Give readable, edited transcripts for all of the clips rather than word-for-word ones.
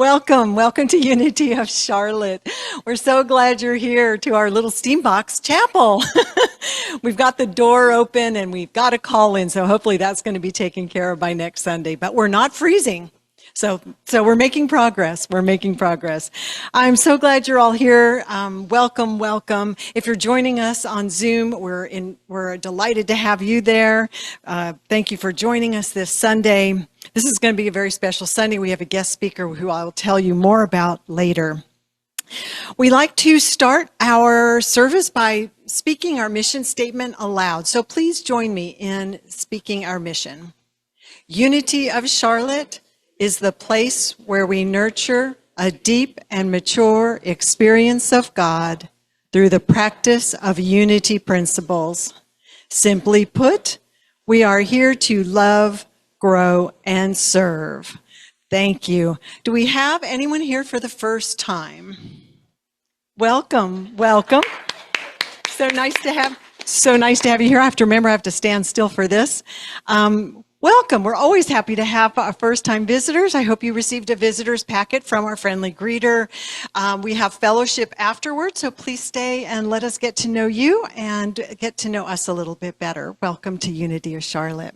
Welcome to Unity of Charlotte. We're so glad you're here to our little Steambox Chapel. We've got the door open and we've got a call in, so hopefully that's going to be taken care of by next Sunday. But we're not freezing. So we're making progress. We're making progress. I'm so glad you're all here. Welcome. If you're joining us on Zoom, we're delighted to have you there. Thank you for joining us this Sunday. This is going to be a very special Sunday. We have a guest speaker who I'll tell you more about later. We like to start our service by speaking our mission statement aloud. So please join me in speaking our mission. Unity of Charlotte is the place where we nurture a deep and mature experience of God through the practice of unity principles. Simply put, we are here to love, grow, and serve. Thank you. Do we have anyone here for the first time? Welcome. So nice to have you here. I have to remember I have to stand still for this. Welcome. We're always happy to have our first-time visitors. I hope you received a visitor's packet from our friendly greeter. We have fellowship afterwards, so please stay and let us get to know you and get to know us a little bit better. Welcome to Unity of Charlotte.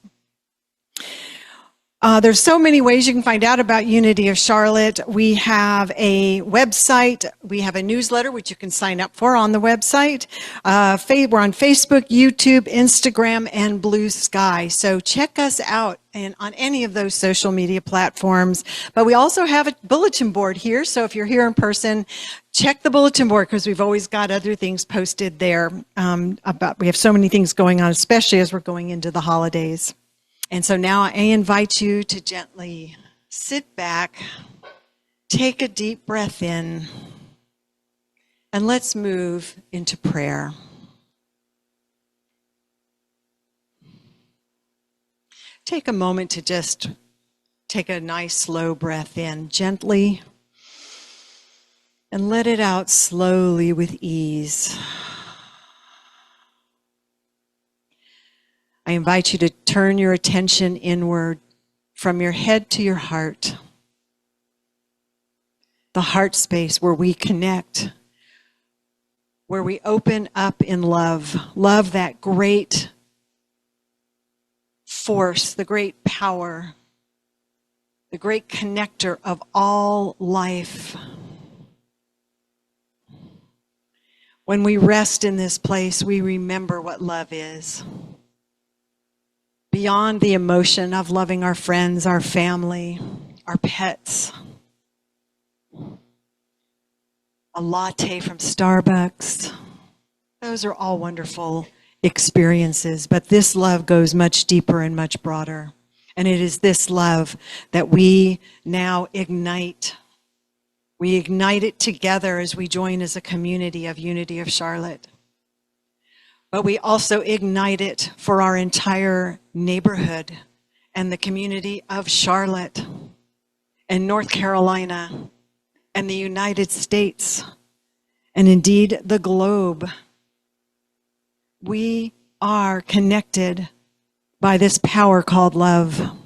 There's so many ways you can find out about Unity of Charlotte. We have a website. We have a newsletter, which you can sign up for on the website. We're on Facebook, YouTube, Instagram, and Bluesky. So check us out on any of those social media platforms. But we also have a bulletin board here. So if you're here in person, check the bulletin board because we've always got other things posted there. We have so many things going on, especially as we're going into the holidays. And so now I invite you to gently sit back, take a deep breath in, and let's move into prayer. Take a moment to just take a nice slow breath in gently and let it out slowly with ease. I invite you to turn your attention inward from your head to your heart. The heart space where we connect, where we open up in love. Love, that great force, the great power, the great connector of all life. When we rest in this place, we remember what love is. Beyond the emotion of loving our friends, our family, our pets. A latte from Starbucks. Those are all wonderful experiences, but this love goes much deeper and much broader. And it is this love that we now ignite. We ignite it together as we join as a community of Unity of Charlotte. But we also ignite it for our entire neighborhood and the community of Charlotte and North Carolina and the United States and indeed the globe. We are connected by this power called love.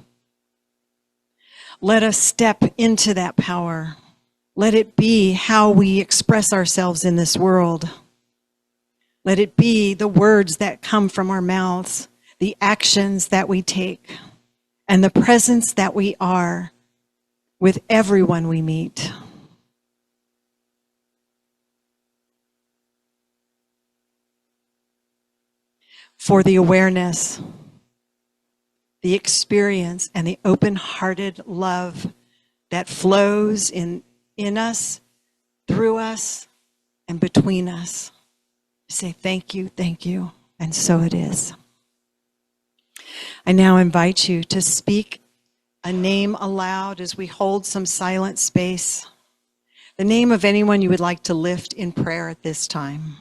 Let us step into that power. Let it be how we express ourselves in this world. Let it be the words that come from our mouths, the actions that we take, and the presence that we are with everyone we meet. For the awareness, the experience, and the open-hearted love that flows in us, through us, and between us. Say thank you, and so it is. I now invite you to speak a name aloud as we hold some silent space. The name of anyone you would like to lift in prayer at this time.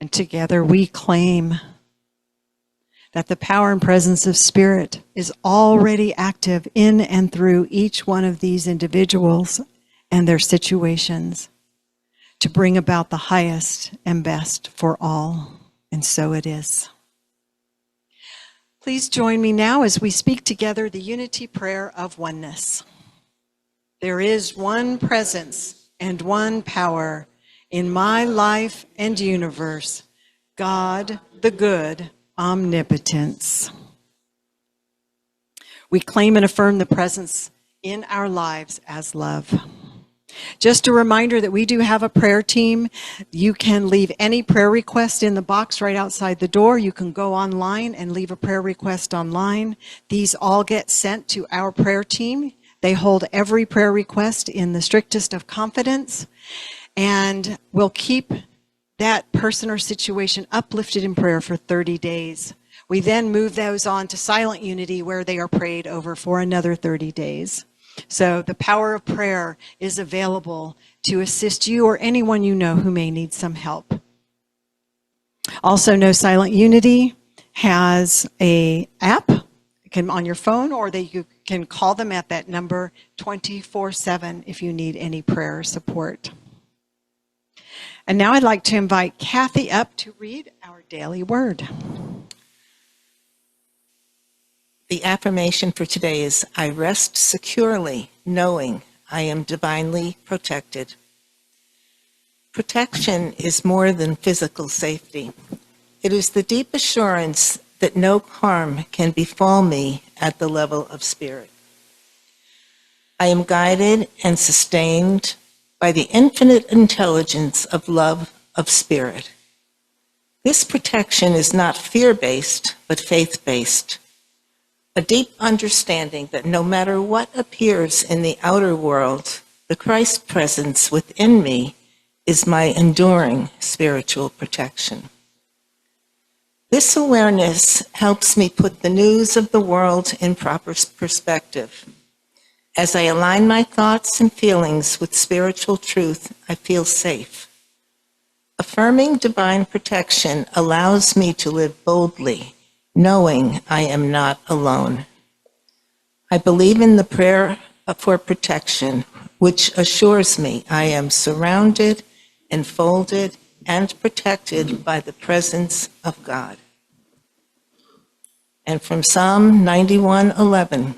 And together we claim that the power and presence of Spirit is already active in and through each one of these individuals and their situations to bring about the highest and best for all. And so it is. Please join me now as we speak together the unity prayer of oneness. There is one presence and one power in my life and universe, God the good, omnipotence. We claim and affirm the presence in our lives as love. Just a reminder that we do have a prayer team. You can leave any prayer request in the box right outside the door. You can go online and leave a prayer request online. These all get sent to our prayer team. They hold every prayer request in the strictest of confidence, and we'll keep that person or situation uplifted in prayer for 30 days. We then move those on to silent unity, where they are prayed over for another 30 days. So the power of prayer is available to assist you or anyone you know who may need some help. Also, No Silent Unity has an app on your phone, or you can call them at that number 24/7 if you need any prayer support. And now I'd like to invite Kathy up to read our daily word. The affirmation for today is, I rest securely, knowing I am divinely protected. Protection is more than physical safety. It is the deep assurance that no harm can befall me at the level of spirit. I am guided and sustained by the infinite intelligence of love of spirit. This protection is not fear-based, but faith-based. A deep understanding that no matter what appears in the outer world, the Christ presence within me is my enduring spiritual protection. This awareness helps me put the news of the world in proper perspective. As I align my thoughts and feelings with spiritual truth, I feel safe. Affirming divine protection allows me to live boldly, knowing I am not alone. I believe in the prayer for protection, which assures me I am surrounded, enfolded, and protected by the presence of God. And from Psalm 91:11,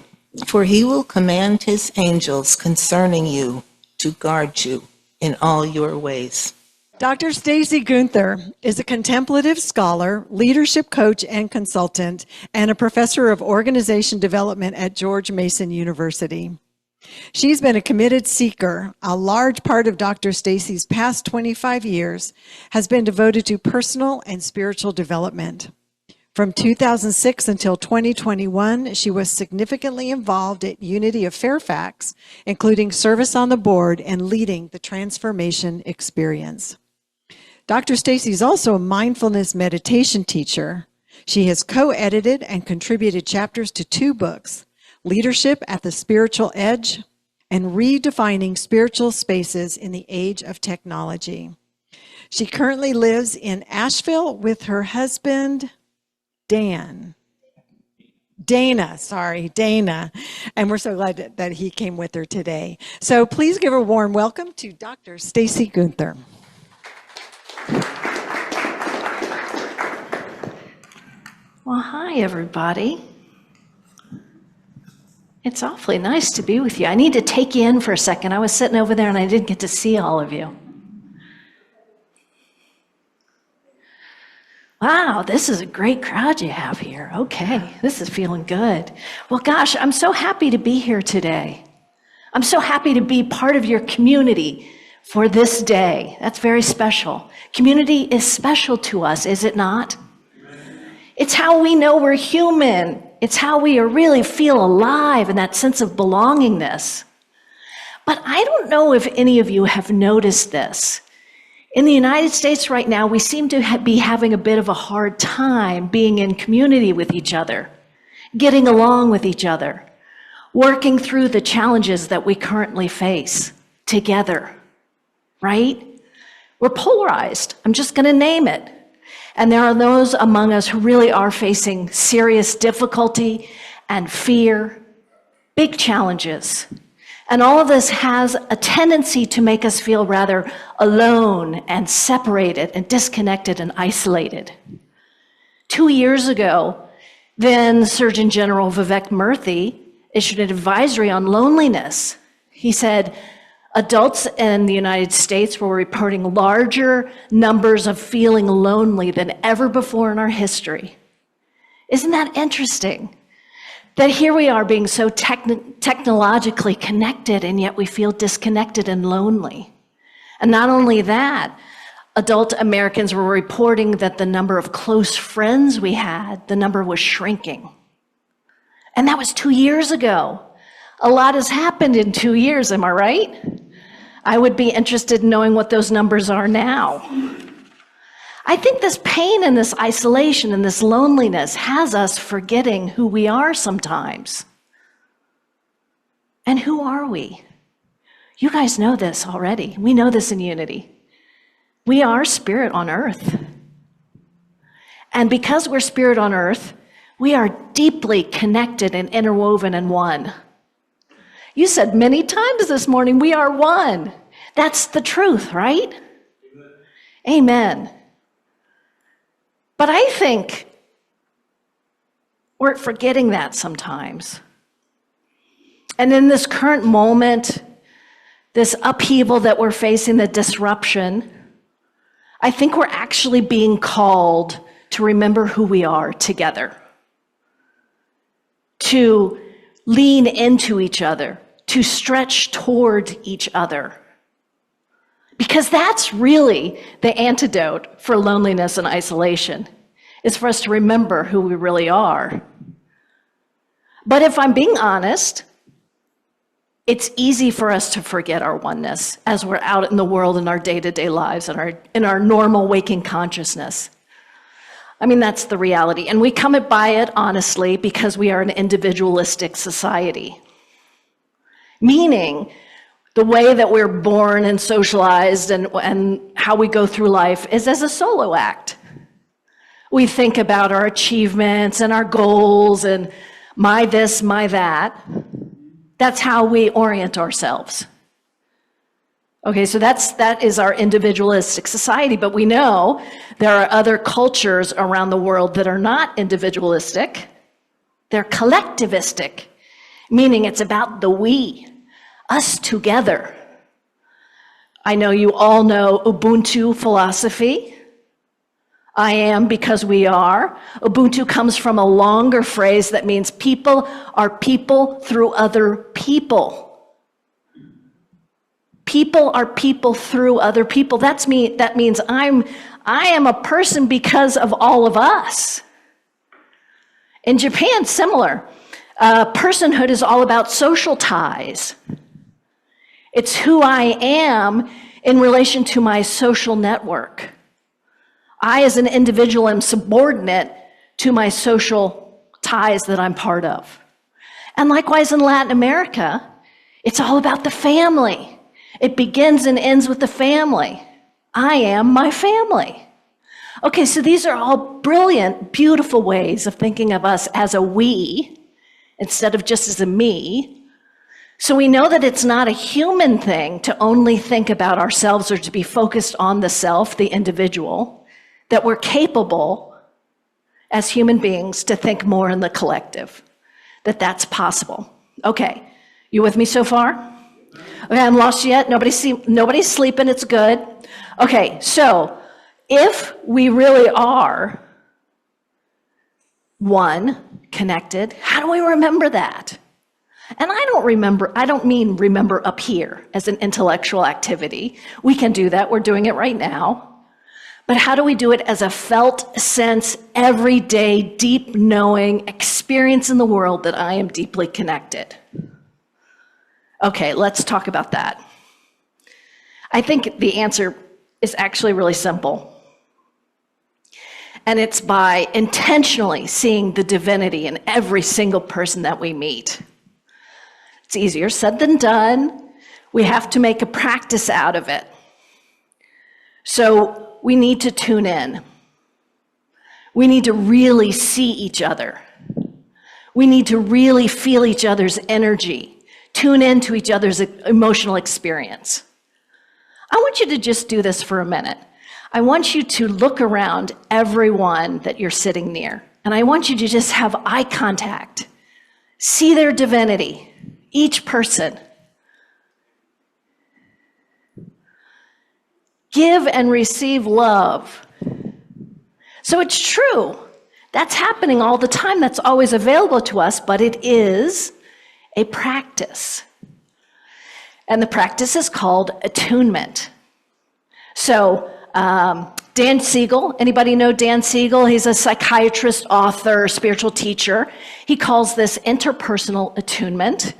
for he will command his angels concerning you to guard you in all your ways. Dr. Stacey Guenther is a contemplative scholar, leadership coach and consultant, and a professor of organization development at George Mason University. She's been a committed seeker. A large part of Dr. Stacey's past 25 years has been devoted to personal and spiritual development. From 2006 until 2021, she was significantly involved at Unity of Fairfax, including service on the board and leading the transformation experience. Dr. Stacey is also a mindfulness meditation teacher. She has co-edited and contributed chapters to 2 books, Leadership at the Spiritual Edge and Redefining Spiritual Spaces in the Age of Technology. She currently lives in Asheville with her husband, Dana, and we're so glad that he came with her today. So please give a warm welcome to Dr. Stacey Guenther. Well, hi, everybody. It's awfully nice to be with you. I need to take you in for a second. I was sitting over there and I didn't get to see all of you. Wow, this is a great crowd you have here. Okay, this is feeling good. Well, gosh, I'm so happy to be here today. I'm so happy to be part of your community for this day. That's very special. Community is special to us, is it not? It's how we know we're human. It's how we really feel alive and that sense of belongingness. But I don't know if any of you have noticed this. In the United States right now, we seem to be having a bit of a hard time being in community with each other, getting along with each other, working through the challenges that we currently face together, right? We're polarized. I'm just going to name it. And there are those among us who really are facing serious difficulty and fear, big challenges. And all of this has a tendency to make us feel rather alone and separated and disconnected and isolated. 2 years ago, then Surgeon General Vivek Murthy issued an advisory on loneliness. He said, adults in the United States were reporting larger numbers of feeling lonely than ever before in our history. Isn't that interesting? That here we are being so technologically connected, and yet we feel disconnected and lonely. And not only that, adult Americans were reporting that the number of close friends we had, the number was shrinking. And that was 2 years ago. A lot has happened in 2 years, am I right? I would be interested in knowing what those numbers are now. I think this pain and this isolation and this loneliness has us forgetting who we are sometimes. And who are we? You guys know this already. We know this in Unity. We are spirit on earth. And because we're spirit on earth, we are deeply connected and interwoven in one. You said many times this morning, we are one. That's the truth, right? Amen. But I think we're forgetting that sometimes. And in this current moment, this upheaval that we're facing, the disruption, I think we're actually being called to remember who we are together, to lean into each other, to stretch toward each other. Because that's really the antidote for loneliness and isolation, is for us to remember who we really are. But if I'm being honest, it's easy for us to forget our oneness as we're out in the world in our day-to-day lives, in our normal waking consciousness. I mean, that's the reality. And we come by it honestly because we are an individualistic society. Meaning, the way that we're born and socialized and how we go through life is as a solo act. We think about our achievements and our goals and my this, my that. That's how we orient ourselves. Okay, so that is our individualistic society, but we know there are other cultures around the world that are not individualistic. They're collectivistic, meaning it's about the we. Us together. I know you all know Ubuntu philosophy. I am because we are. Ubuntu comes from a longer phrase that means people are people through other people. People are people through other people. That means I am a person because of all of us. In Japan, similar. Personhood is all about social ties. It's who I am in relation to my social network. I, as an individual, am subordinate to my social ties that I'm part of. And likewise in Latin America, it's all about the family. It begins and ends with the family. I am my family. Okay, so these are all brilliant, beautiful ways of thinking of us as a we instead of just as a me. So we know that it's not a human thing to only think about ourselves or to be focused on the self, the individual, that we're capable as human beings to think more in the collective, that that's possible. Okay, you with me so far? Okay, I haven't lost you yet. Nobody's sleeping, it's good. Okay, so if we really are one, connected, how do we remember that? And I don't mean remember up here as an intellectual activity. We can do that, we're doing it right now. But how do we do it as a felt sense, everyday, deep knowing experience in the world that I am deeply connected? Okay, let's talk about that. I think the answer is actually really simple. And it's by intentionally seeing the divinity in every single person that we meet. It's easier said than done. We have to make a practice out of it. So we need to tune in. We need to really see each other. We need to really feel each other's energy, tune into each other's emotional experience. I want you to just do this for a minute. I want you to look around everyone that you're sitting near, and I want you to just have eye contact. See their divinity, each person. Give and receive love. So it's true. That's happening all the time. That's always available to us, but it is a practice. And the practice is called attunement. So Dan Siegel, anybody know Dan Siegel? He's a psychiatrist, author, spiritual teacher. He calls this interpersonal attunement,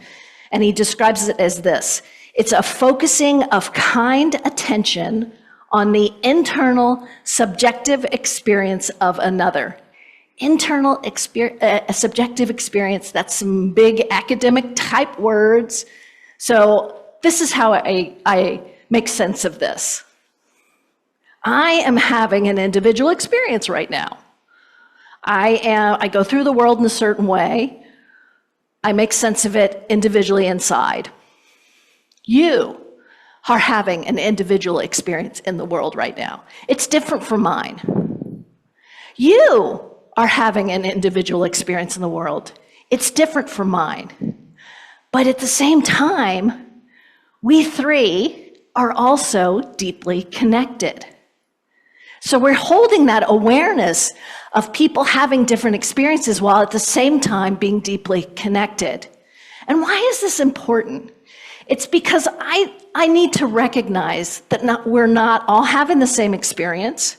and he describes it as this. It's a focusing of kind attention on the internal subjective experience of another. Subjective experience, that's some big academic type words. So this is how I make sense of this. I am having an individual experience right now. I go through the world in a certain way. I make sense of it individually inside. You are having an individual experience in the world right now. It's different from mine. You are having an individual experience in the world. It's different from mine. But at the same time, we three are also deeply connected. So we're holding that awareness of people having different experiences while at the same time being deeply connected. And why is this important? It's because I need to recognize that we're not all having the same experience.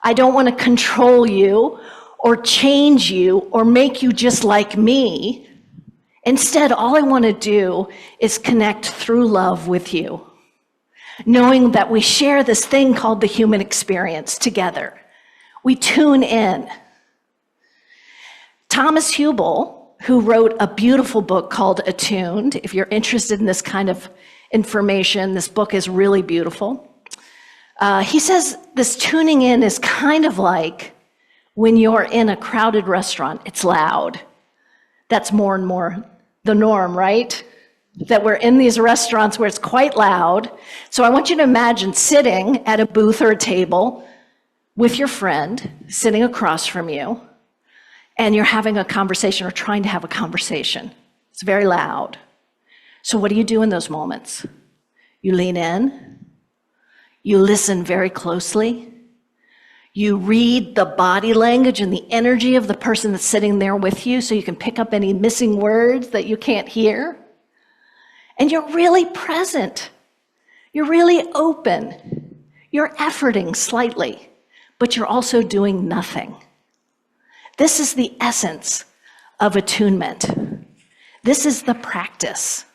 I don't want to control you or change you or make you just like me. Instead, all I want to do is connect through love with you, knowing that we share this thing called the human experience together. We tune in. Thomas Hubel, who wrote a beautiful book called Attuned, if you're interested in this kind of information, this book is really beautiful. He says this tuning in is kind of like when you're in a crowded restaurant, it's loud. That's more and more the norm, right? That we're in these restaurants where it's quite loud. So I want you to imagine sitting at a booth or a table with your friend sitting across from you, and you're having a conversation or trying to have a conversation. It's very loud. So what do you do in those moments? You lean in, you listen very closely, you read the body language and the energy of the person that's sitting there with you so you can pick up any missing words that you can't hear. And you're really present. You're really open. You're efforting slightly, but you're also doing nothing. This is the essence of attunement. This is the practice.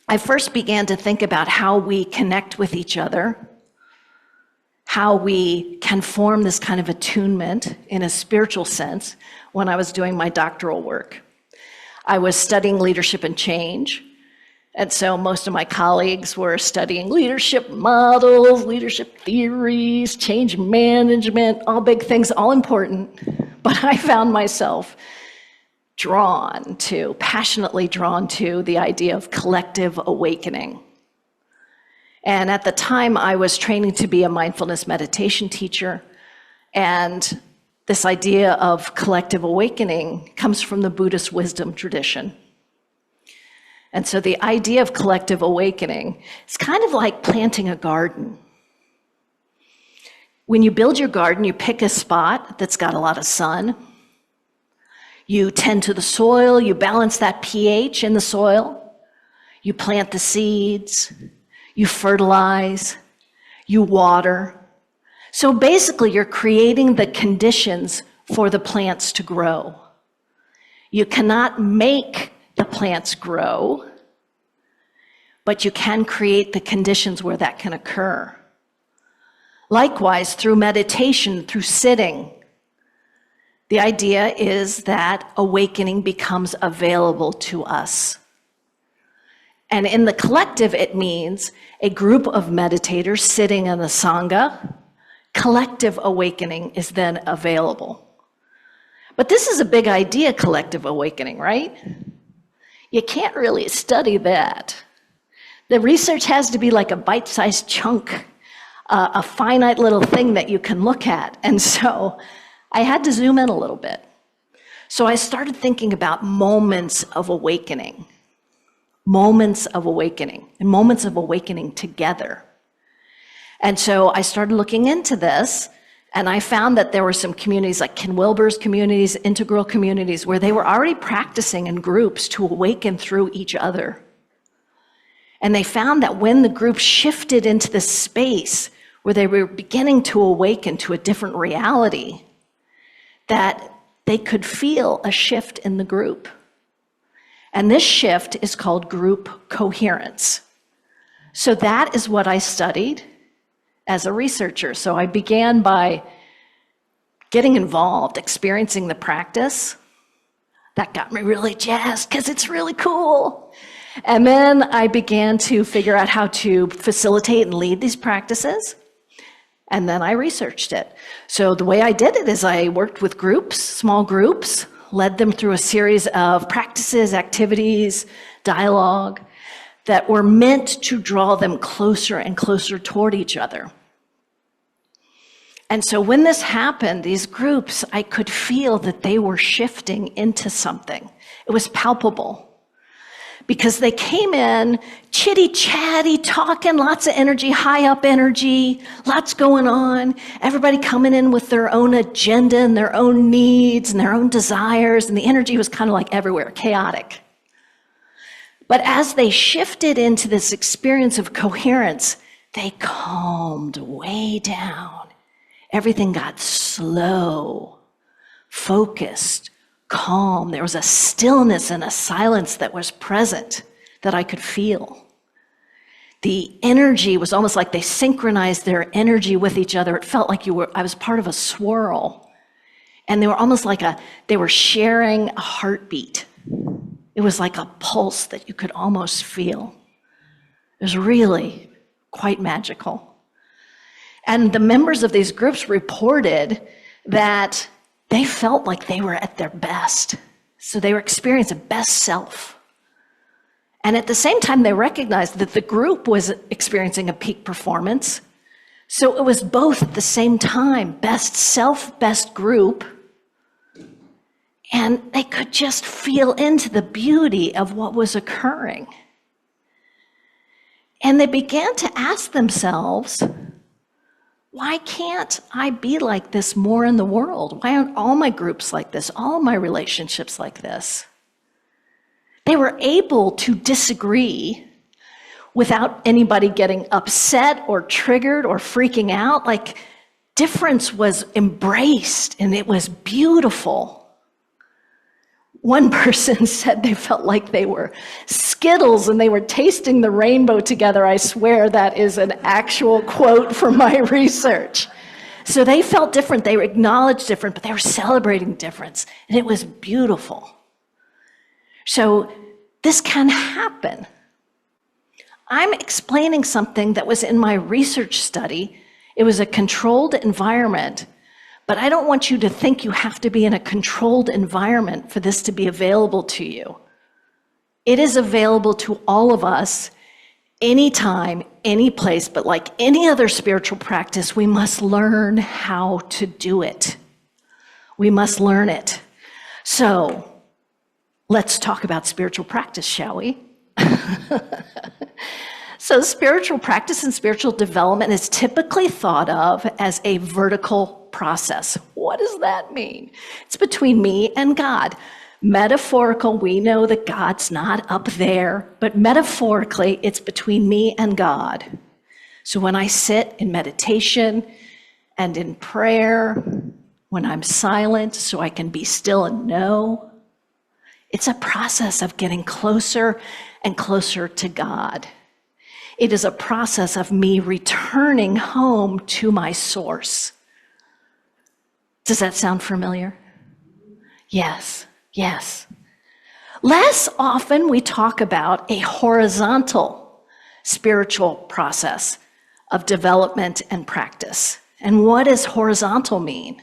I first began to think about how we connect with each other, how we can form this kind of attunement in a spiritual sense when I was doing my doctoral work. I was studying leadership and change, and so most of my colleagues were studying leadership models, leadership theories, change management, all big things, all important. But I found myself passionately drawn to the idea of collective awakening. And at the time, I was training to be a mindfulness meditation teacher, and this idea of collective awakening comes from the Buddhist wisdom tradition. And so the idea of collective awakening is kind of like planting a garden. When you build your garden, you pick a spot that's got a lot of sun. You tend to the soil, you balance that pH in the soil. You plant the seeds, you fertilize, you water. So basically, you're creating the conditions for the plants to grow. You cannot make the plants grow, but you can create the conditions where that can occur. Likewise, through meditation, through sitting, the idea is that awakening becomes available to us. And in the collective, it means a group of meditators sitting in a sangha, collective awakening is then available. But this is a big idea, collective awakening, right? You can't really study that. The research has to be like a bite-sized chunk, a finite little thing that you can look at. And so I had to zoom in a little bit. So I started thinking about moments of awakening, and moments of awakening together. And so I started looking into this, and I found that there were some communities like Ken Wilber's communities, integral communities, where they were already practicing in groups to awaken through each other. And they found that when the group shifted into this space where they were beginning to awaken to a different reality, that they could feel a shift in the group. And this shift is called group coherence. So that is what I studied as a researcher. So I began by getting involved, experiencing the practice. That got me really jazzed because it's really cool. And then I began to figure out how to facilitate and lead these practices. And then I researched it. So the way I did it is I worked with groups, small groups, led them through a series of practices, activities, dialogue that were meant to draw them closer and closer toward each other. And so when this happened, these groups, I could feel that they were shifting into something. It was palpable. Because they came in chitty-chatty, talking, lots of energy, high up energy, lots going on. Everybody coming in with their own agenda and their own needs and their own desires. And the energy was kind of like everywhere, chaotic. But as they shifted into this experience of coherence, they calmed way down. Everything got slow, focused, calm. There was a stillness and a silence that was present that I could feel. The energy was almost like they synchronized their energy with each other. It felt like I was part of a swirl. And they were almost like they were sharing a heartbeat. It was like a pulse that you could almost feel. It was really quite magical. And the members of these groups reported that they felt like they were at their best. So they were experiencing best self. And at the same time, they recognized that the group was experiencing a peak performance. So it was both at the same time, best self, best group. And they could just feel into the beauty of what was occurring. And they began to ask themselves, why can't I be like this more in the world? Why aren't all my groups like this, all my relationships like this? They were able to disagree without anybody getting upset or triggered or freaking out. Like, difference was embraced and it was beautiful. One person said they felt like they were Skittles and they were tasting the rainbow together. I swear that is an actual quote from my research. So they felt different, they acknowledged different, but they were celebrating difference, and it was beautiful. So this can happen. I'm explaining something that was in my research study. It was a controlled environment. But I don't want you to think you have to be in a controlled environment for this to be available to you. It is available to all of us anytime, any place, but like any other spiritual practice, we must learn how to do it. We must learn it. So let's talk about spiritual practice, shall we? So spiritual practice and spiritual development is typically thought of as a vertical process. What does that mean? It's between me and God. Metaphorical, we know that God's not up there, but metaphorically, it's between me and God. So when I sit in meditation and in prayer, when I'm silent so I can be still and know, it's a process of getting closer and closer to God. It is a process of me returning home to my source. Does that sound familiar? Yes, yes. Less often we talk about a horizontal spiritual process of development and practice. And what does horizontal mean?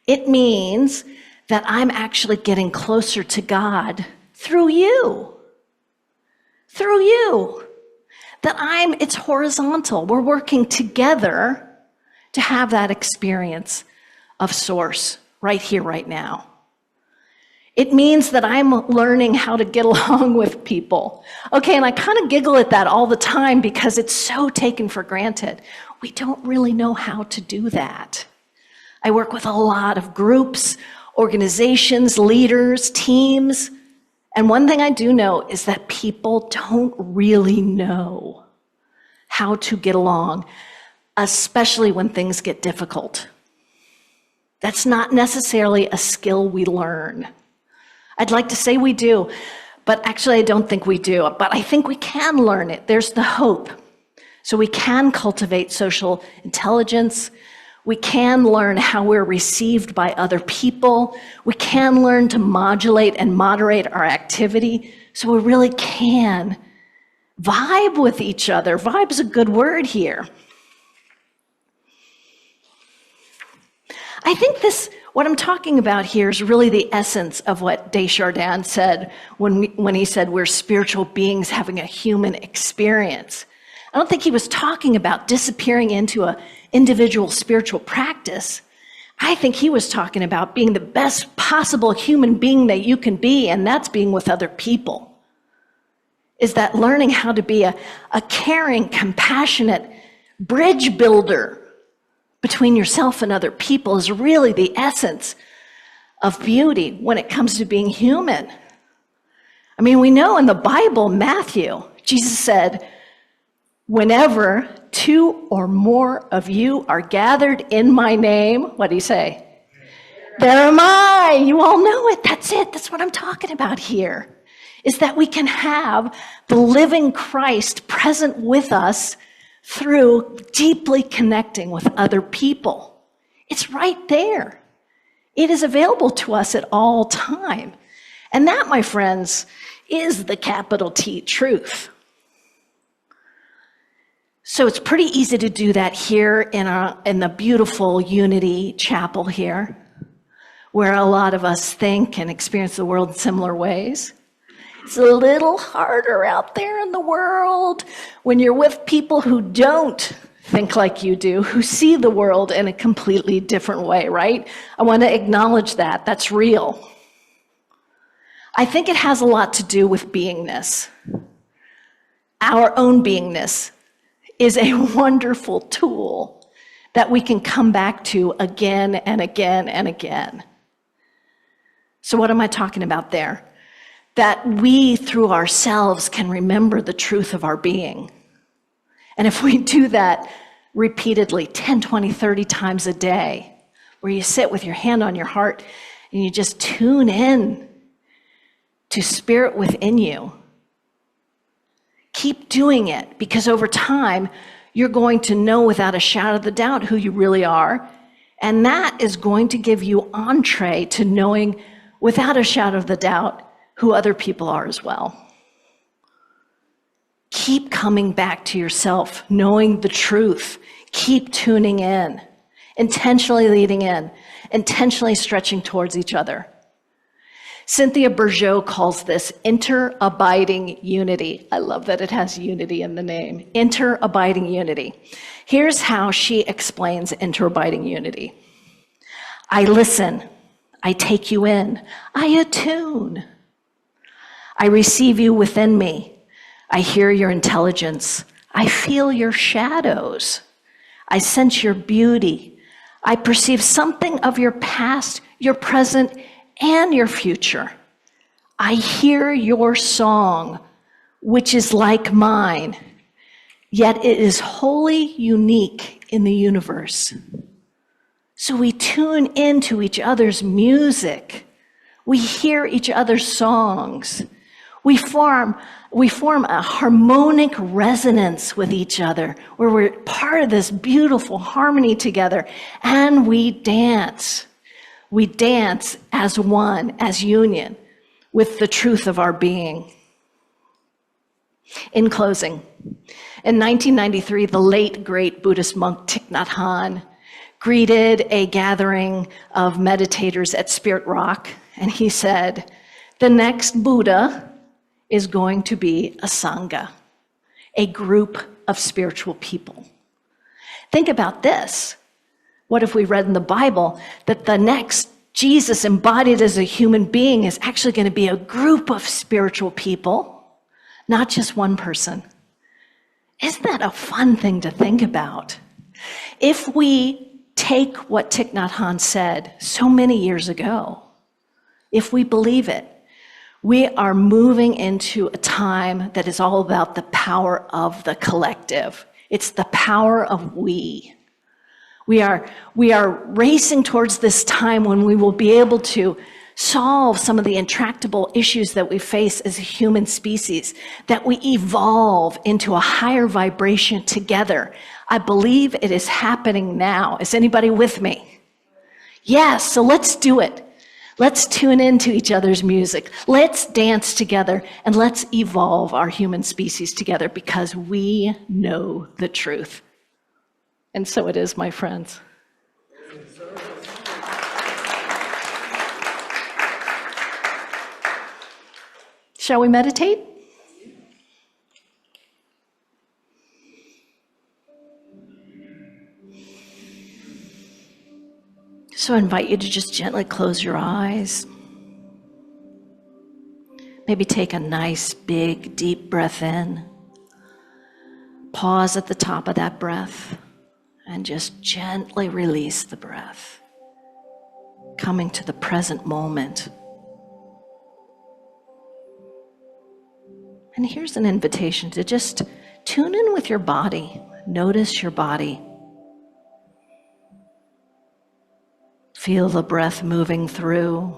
It means that I'm actually getting closer to God through you. Through you. It's horizontal. We're working together to have that experience of source right here, right now. It means that I'm learning how to get along with people. Okay, and I kind of giggle at that all the time because it's so taken for granted. We don't really know how to do that. I work with a lot of groups, organizations, leaders, teams, and one thing I do know is that people don't really know how to get along, especially when things get difficult. That's not necessarily a skill we learn. I'd like to say we do, but actually I don't think we do. But I think we can learn it. There's the hope. So we can cultivate social intelligence. We can learn how we're received by other people. We can learn to modulate and moderate our activity. So we really can vibe with each other. Vibe's a good word here. I think what I'm talking about here is really the essence of what Desjardins said when he said we're spiritual beings having a human experience. I don't think he was talking about disappearing into an individual spiritual practice. I think he was talking about being the best possible human being that you can be, and that's being with other people. Is that learning how to be a caring, compassionate bridge builder between yourself and other people is really the essence of beauty when it comes to being human. I mean, we know in the Bible, Matthew, Jesus said, whenever 2 or more of you are gathered in my name, what did he say? There am I. You all know it. That's it. That's what I'm talking about here, is that we can have the living Christ present with us through deeply connecting with other people. It's right there. It is available to us at all time. And that, my friends, is the capital T truth. So it's pretty easy to do that here in the beautiful Unity Chapel here, where a lot of us think and experience the world in similar ways. It's a little harder out there in the world when you're with people who don't think like you do, who see the world in a completely different way, right? I want to acknowledge that. That's real. I think it has a lot to do with beingness. Our own beingness is a wonderful tool that we can come back to again and again and again. So what am I talking about there? That we, through ourselves, can remember the truth of our being. And if we do that repeatedly, 10, 20, 30 times a day, where you sit with your hand on your heart and you just tune in to spirit within you, keep doing it, because over time, you're going to know without a shadow of a doubt who you really are, and that is going to give you entree to knowing without a shadow of a doubt who other people are as well. Keep coming back to yourself, knowing the truth. Keep tuning in, intentionally leading in, intentionally stretching towards each other. Cynthia Bourgeault calls this inter-abiding unity. I love that it has unity in the name. Inter-abiding unity. Here's how she explains inter-abiding unity. I listen. I take you in. I attune. I receive you within me. I hear your intelligence. I feel your shadows. I sense your beauty. I perceive something of your past, your present, and your future. I hear your song, which is like mine, yet it is wholly unique in the universe. So we tune into each other's music. We hear each other's songs. We form a harmonic resonance with each other, where we're part of this beautiful harmony together, and we dance. We dance as one, as union, with the truth of our being. In closing, in 1993, the late, great Buddhist monk Thich Nhat Hanh greeted a gathering of meditators at Spirit Rock, and he said, "The next Buddha is going to be a Sangha, a group of spiritual people." Think about this. What if we read in the Bible that the next Jesus embodied as a human being is actually going to be a group of spiritual people, not just one person? Isn't that a fun thing to think about? If we take what Thich Nhat Hanh said so many years ago, if we believe it, we are moving into a time that is all about the power of the collective. It's the power of we. We are racing towards this time when we will be able to solve some of the intractable issues that we face as a human species, that we evolve into a higher vibration together. I believe it is happening now. Is anybody with me? Yes, so let's do it. Let's tune into each other's music. Let's dance together, and let's evolve our human species together because we know the truth. And so it is, my friends. Shall we meditate? So I invite you to just gently close your eyes. Maybe take a nice, big, deep breath in. Pause at the top of that breath and just gently release the breath, coming to the present moment. And here's an invitation to just tune in with your body. Notice your body. Feel the breath moving through.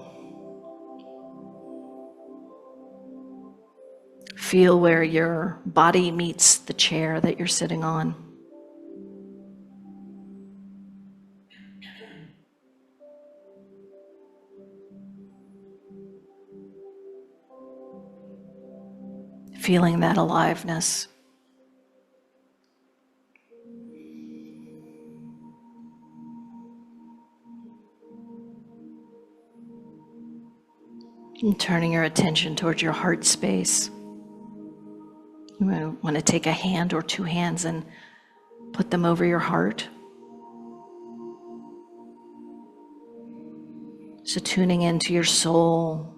Feel where your body meets the chair that you're sitting on. Feeling that aliveness. And turning your attention towards your heart space. You want to take a hand or two hands and put them over your heart. So tuning into your soul,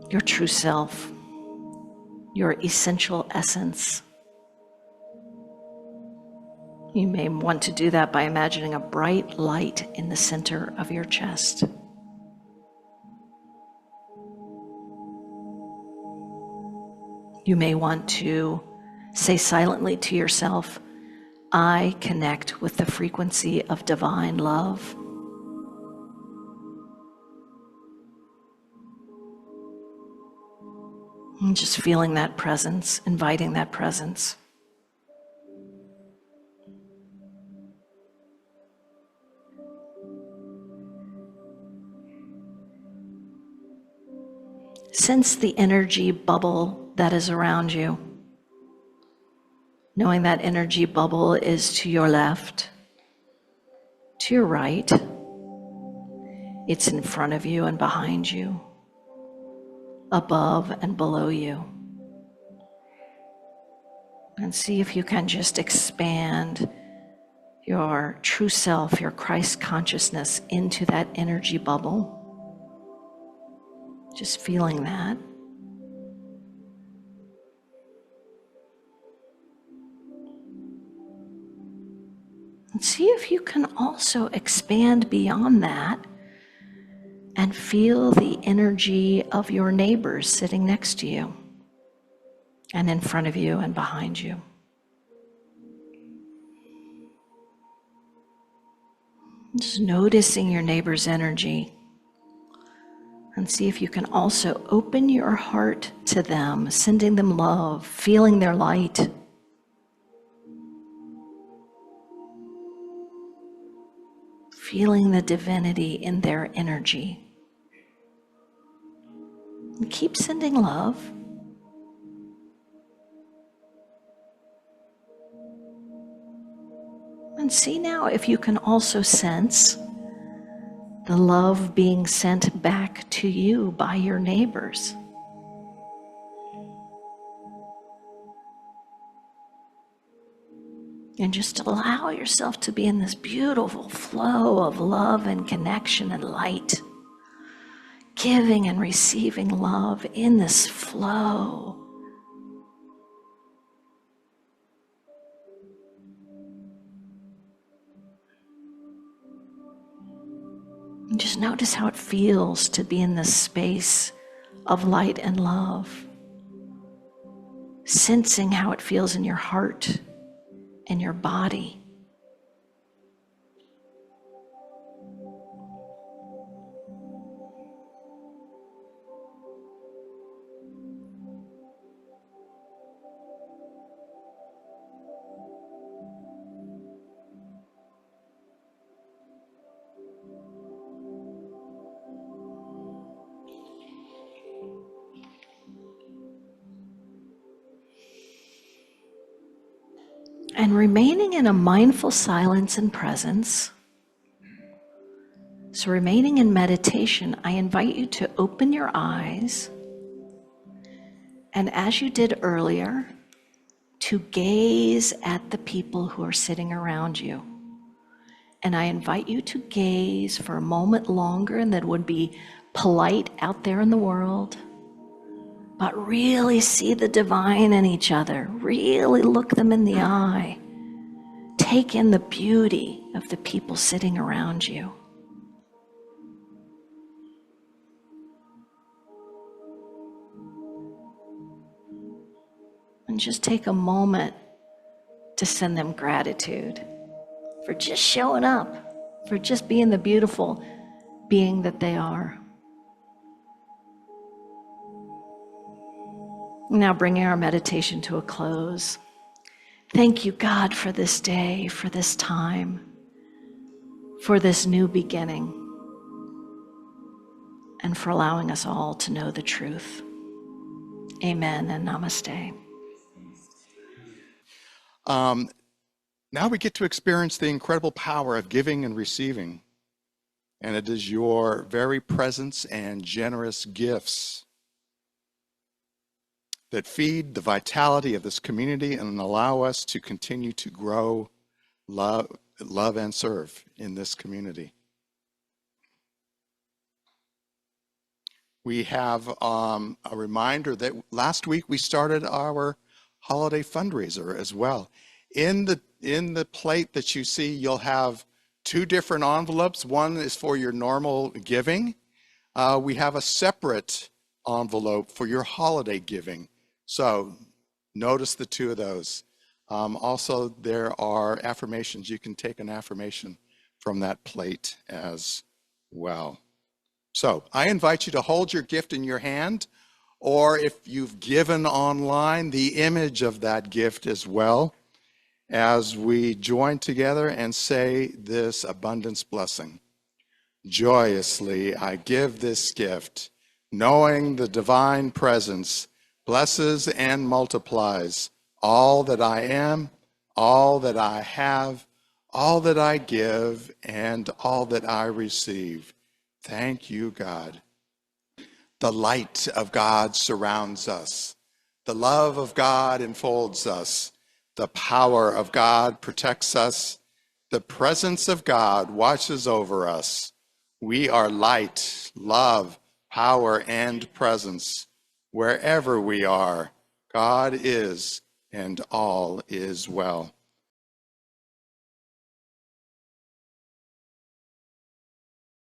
your true self, your essential essence. You may want to do that by imagining a bright light in the center of your chest. You may want to say silently to yourself, "I connect with the frequency of divine love." And just feeling that presence, inviting that presence. Sense the energy bubble that is around you. Knowing that energy bubble is to your left, to your right. It's in front of you and behind you, above and below you. And see if you can just expand your true self, your Christ consciousness into that energy bubble. Just feeling that. And see if you can also expand beyond that and feel the energy of your neighbors sitting next to you and in front of you and behind you. Just noticing your neighbor's energy. And see if you can also open your heart to them, sending them love, feeling their light. Feeling the divinity in their energy. And keep sending love. And see now if you can also sense the love being sent back to you by your neighbors. And just allow yourself to be in this beautiful flow of love and connection and light. Giving and receiving love in this flow. And just notice how it feels to be in this space of light and love. Sensing how it feels in your heart and your body. And remaining in a mindful silence and presence, so remaining in meditation, I invite you to open your eyes, and as you did earlier, to gaze at the people who are sitting around you. And I invite you to gaze for a moment longer, and that would be polite out there in the world, but really see the divine in each other. Really look them in the eye. Take in the beauty of the people sitting around you. And just take a moment to send them gratitude for just showing up, for just being the beautiful being that they are. Now bringing our meditation to a close. Thank you, God, for this day, for this time, for this new beginning, and for allowing us all to know the truth. Amen and namaste. Now we get to experience the incredible power of giving and receiving. And it is your very presence and generous gifts that feed the vitality of this community and allow us to continue to grow, love and serve in this community. We have a reminder that last week we started our holiday fundraiser as well. In the plate that you see, you'll have two different envelopes. One is for your normal giving. We have a separate envelope for your holiday giving. So notice the two of those. Also, there are affirmations. You can take an affirmation from that plate as well. So I invite you to hold your gift in your hand, or if you've given online, the image of that gift as well, as we join together and say this abundance blessing. Joyously, I give this gift, knowing the divine presence blesses and multiplies all that I am, all that I have, all that I give, and all that I receive. Thank you, God. The light of God surrounds us. The love of God enfolds us. The power of God protects us. The presence of God watches over us. We are light, love, power, and presence. Wherever we are, God is, and all is well.